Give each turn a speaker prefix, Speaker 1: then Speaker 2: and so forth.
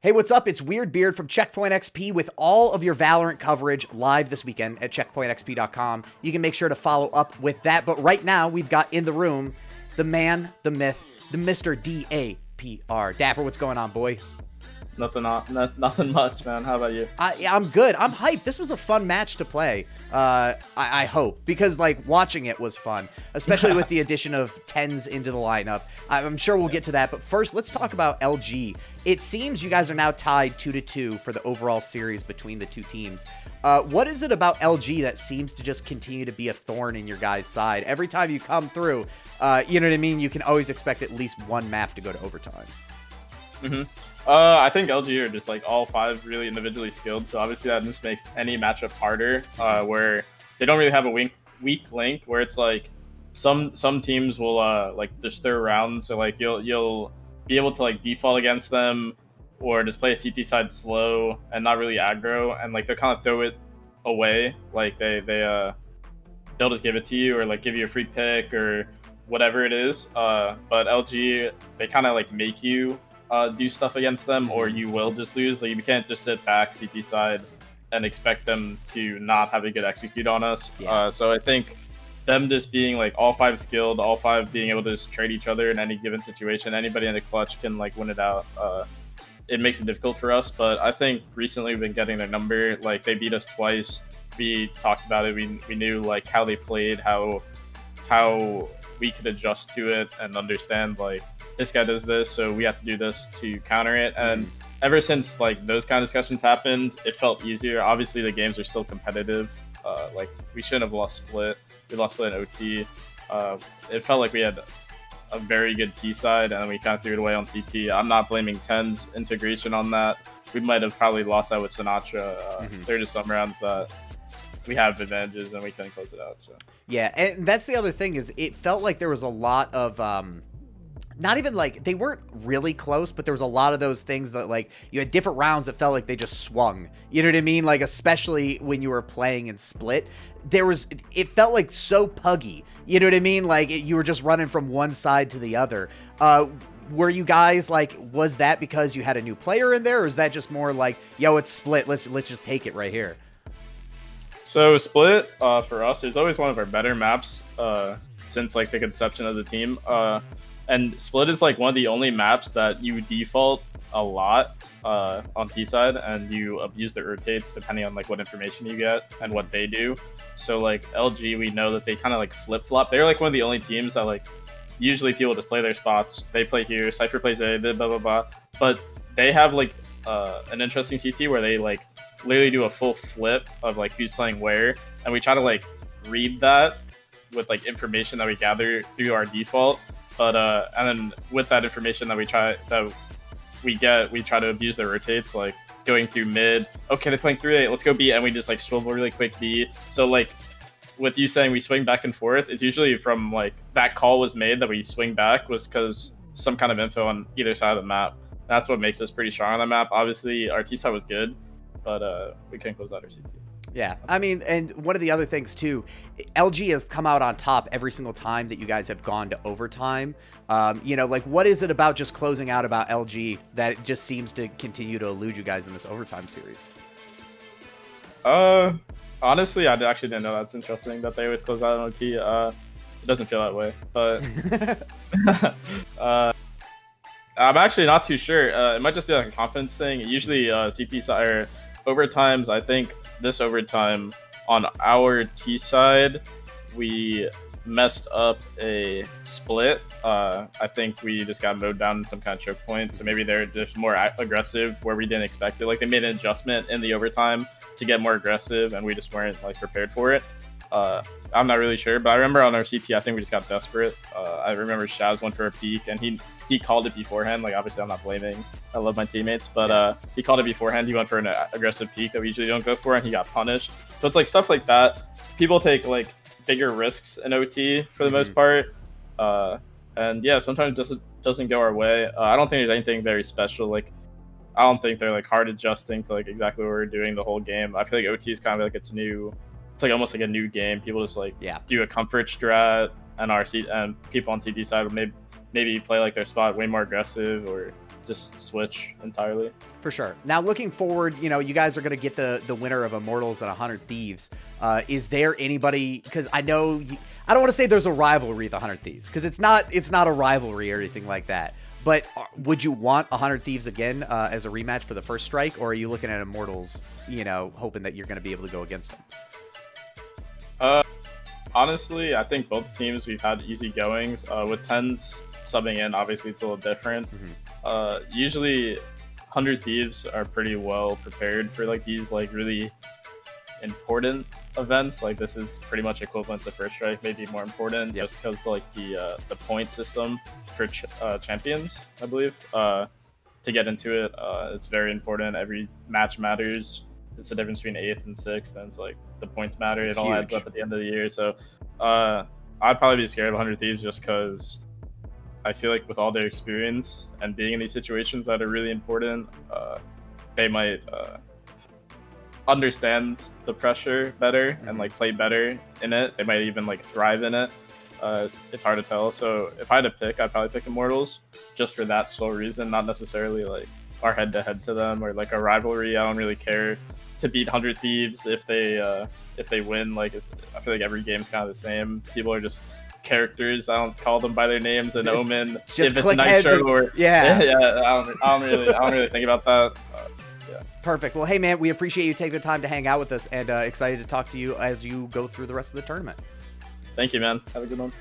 Speaker 1: Hey, what's up? It's Weird Beard from Checkpoint XP with all of your Valorant coverage live this weekend at checkpointxp.com. You can make sure to follow up with that. But right now, we've got in the room the man, the myth, the Mr. Dapr. Dapper, what's going on, boy?
Speaker 2: Nothing much, man. How about you?
Speaker 1: I'm good. I'm hyped. This was a fun match to play. I hope, because like watching it was fun, especially with the addition of tens into the lineup. I'm sure we'll get to that, but first let's talk about LG. It seems you guys are now tied 2-2 for the overall series between the two teams. What is it about LG that seems to just continue to be a thorn in your guys' side? Every time you come through, you know what I mean? You can always expect at least one map to go to overtime.
Speaker 2: I think LG are just like all five really individually skilled, so obviously that just makes any matchup harder. Where they don't really have a weak link, where it's like some teams will like just throw around, so like you'll be able to like default against them, or just play a CT side slow and not really aggro, and like they'll kind of throw it away, like they'll just give it to you, or like give you a free pick or whatever it is. But LG, they kind of like make you do stuff against them, or you will just lose. Like you can't just sit back CT side and expect them to not have a good execute on us.
Speaker 1: Yeah.
Speaker 2: So I think them just being like all five skilled, all five being able to just trade each other in any given situation, anybody in the clutch can like win it out. It makes it difficult for us, but I think recently we've been getting their number. Like they beat us twice. We talked about it. We knew like how they played, how we could adjust to it and understand like this guy does this, so we have to do this to counter it. And ever since like those kind of discussions happened, it felt easier. Obviously the games are still competitive. Like we shouldn't have lost split. We lost split in OT. It felt like we had a very good T side, and we kind of threw it away on CT. I'm not blaming Ten's integration on that. We might have probably lost that with Sinatra. There are just some rounds that we have advantages and we couldn't close it out. So
Speaker 1: Yeah, and that's the other thing, is it felt like there was a lot of not even like they weren't really close, but there was a lot of those things that like you had different rounds that felt like they just swung. You know what I mean? Like especially when you were playing in split, it felt like so puggy. You know what I mean? Like you were just running from one side to the other. Were you guys like, was that because you had a new player in there, or is that just more like, yo, it's split, let's just take it right here?
Speaker 2: So split for us is always one of our better maps since like the conception of the team. And split is like one of the only maps that you default a lot on T side, and you abuse the rotates depending on like what information you get and what they do. So like LG, we know that they kind of like flip flop. They're like one of the only teams that like usually people just play their spots. They play here, Cypher plays A, blah blah blah. But they have like an interesting CT where they like literally do a full flip of like who's playing where, and we try to like read that with like information that we gather through our default. But and then with that information that we try to abuse their rotates, like going through mid. Okay, they're playing through A, let's go B, and we just like swivel really quick B. So like with you saying we swing back and forth, it's usually from like that call was made that we swing back was because some kind of info on either side of the map. That's what makes us pretty strong on the map. Obviously our T side was good, but we couldn't close out our CT.
Speaker 1: Yeah, I mean, and one of the other things too, LG has come out on top every single time that you guys have gone to overtime. You know, like what is it about just closing out about LG that it just seems to continue to elude you guys in this overtime series?
Speaker 2: Honestly, I actually didn't know. That's interesting that they always close out on OT. It doesn't feel that way, but I'm actually not too sure. It might just be like a confidence thing. Usually CT side or overtimes, I think this overtime on our T side, we messed up a split. I think we just got mowed down in some kind of choke point. So maybe they're just more aggressive where we didn't expect it. Like they made an adjustment in the overtime to get more aggressive, and we just weren't like prepared for it. I'm not really sure, but I remember on our CT, I think we just got desperate. I remember Shaz went for a peek, and he called it beforehand. Like obviously I'm not blaming, I love my teammates, but he called it beforehand. He went for an aggressive peek that we usually don't go for, and he got punished. So it's like stuff like that. People take like bigger risks in OT for the most part, and yeah, sometimes it doesn't go our way. I don't think there's anything very special. Like I don't think they're like hard adjusting to like exactly what we're doing the whole game. I feel like OT is kind of like it's like almost like a new game. People just like do a comfort strat, and and people on CT side would maybe play like their spot way more aggressive, or just switch entirely.
Speaker 1: For sure. Now, looking forward, you know, you guys are going to get the winner of Immortals and 100 Thieves. Is there anybody? Because I know I don't want to say there's a rivalry with 100 Thieves, because it's not a rivalry or anything like that. But would you want 100 Thieves again as a rematch for the first strike, or are you looking at Immortals, you know, hoping that you're going to be able to go against them?
Speaker 2: Honestly, I think both teams we've had easy goings. With 10s subbing in, obviously it's a little different. Usually 100 Thieves are pretty well prepared for like these like really important events. Like this is pretty much equivalent to first strike, maybe more important, just because like the point system for champions, I believe, to get into it, it's very important. Every match matters. It's the difference between 8th and 6th, and it's like the points matter. It all adds up at the end of the year. So I'd probably be scared of 100 Thieves just because I feel like with all their experience and being in these situations that are really important, they might understand the pressure better and like play better in it. They might even like thrive in it. It's hard to tell. So if I had to pick, I'd probably pick Immortals just for that sole reason, not necessarily like our head-to-head to them or like a rivalry. I don't really care to beat 100 Thieves if they win. Like I feel like every game's kind of the same. People are just characters. I don't call them by their names. And Omen,
Speaker 1: just
Speaker 2: if it's Nitro or
Speaker 1: yeah,
Speaker 2: I don't really think about that. Yeah.
Speaker 1: Perfect. Well, hey man, we appreciate you taking the time to hang out with us, and excited to talk to you as you go through the rest of the tournament.
Speaker 2: Thank you, man. Have a good one.